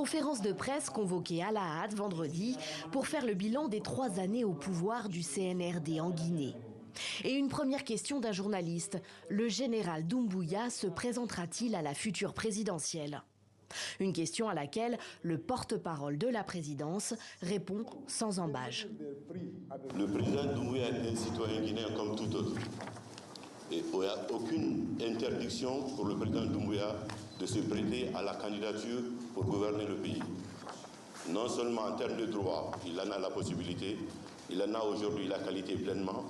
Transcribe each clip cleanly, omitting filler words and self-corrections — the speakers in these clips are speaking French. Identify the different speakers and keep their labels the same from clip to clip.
Speaker 1: conférence de presse convoquée à la hâte vendredi pour faire le bilan des 3 années au pouvoir du CNRD en Guinée. Et une première question d'un journaliste, le général Doumbouya se présentera-t-il à la future présidentielle? Une question à laquelle le porte-parole de la présidence répond sans ambages.
Speaker 2: Le président Doumbouya est un citoyen guinéen comme tout autre. Et il n'y a aucune interdiction pour le président Doumbouya de se prêter à la candidature pour gouverner le pays. Non seulement en termes de droit, il en a la possibilité, il en a aujourd'hui la qualité pleinement.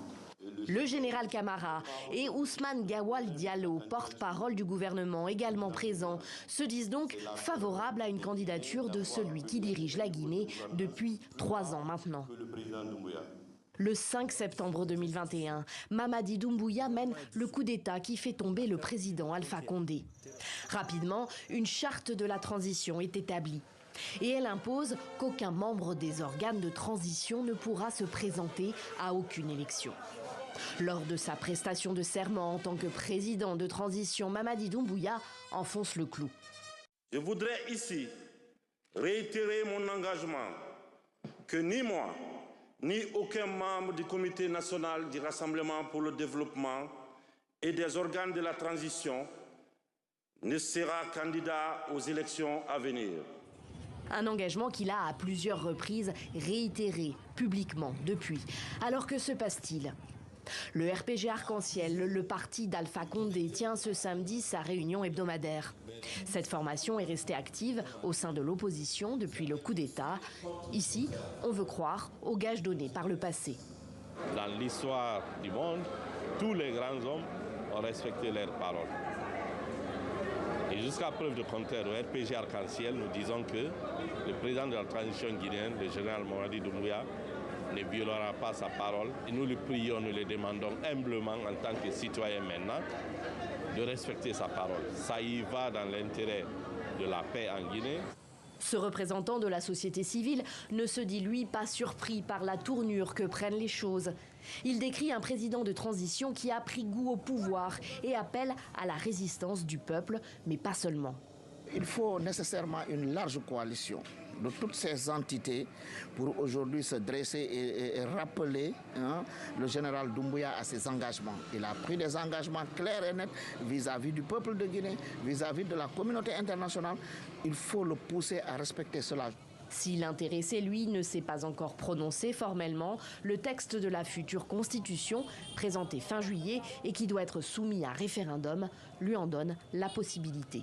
Speaker 1: Le général Camara et Ousmane Gawal Diallo, porte-parole du gouvernement également présents, se disent donc favorables à une candidature de celui qui dirige la Guinée depuis 3 ans maintenant. Le 5 septembre 2021, Mamadi Doumbouya mène le coup d'État qui fait tomber le président Alpha Condé. Rapidement, une charte de la transition est établie. Et elle impose qu'aucun membre des organes de transition ne pourra se présenter à aucune élection. Lors de sa prestation de serment en tant que président de transition, Mamadi Doumbouya enfonce le clou.
Speaker 3: Je voudrais ici réitérer mon engagement que ni moi, ni aucun membre du comité national du Rassemblement pour le développement et des organes de la transition ne sera candidat aux élections à venir.
Speaker 1: Un engagement qu'il a à plusieurs reprises réitéré publiquement depuis. Alors que se passe-t-il ? Le RPG Arc-en-Ciel, le parti d'Alpha Condé, tient ce samedi sa réunion hebdomadaire. Cette formation est restée active au sein de l'opposition depuis le coup d'État. Ici, on veut croire aux gages donnés par le passé.
Speaker 4: Dans l'histoire du monde, tous les grands hommes ont respecté leurs paroles. Et jusqu'à preuve de contraire, au RPG Arc-en-Ciel, nous disons que le président de la transition guinéenne, le général Mamadi Doumbouya, ne violera pas sa parole. Et nous le prions, nous le demandons humblement en tant que citoyen maintenant de respecter sa parole. Ça y va dans l'intérêt de la paix en Guinée.
Speaker 1: Ce représentant de la société civile ne se dit, lui, pas surpris par la tournure que prennent les choses. Il décrit un président de transition qui a pris goût au pouvoir et appelle à la résistance du peuple, mais pas seulement.
Speaker 5: Il faut nécessairement une large coalition de toutes ces entités pour aujourd'hui se dresser et rappeler le général Doumbouya à ses engagements. Il a pris des engagements clairs et nets vis-à-vis du peuple de Guinée, vis-à-vis de la communauté internationale. Il faut le pousser à respecter cela.
Speaker 1: Si l'intéressé, lui, ne s'est pas encore prononcé formellement, le texte de la future constitution, présenté fin juillet et qui doit être soumis à référendum, lui en donne la possibilité.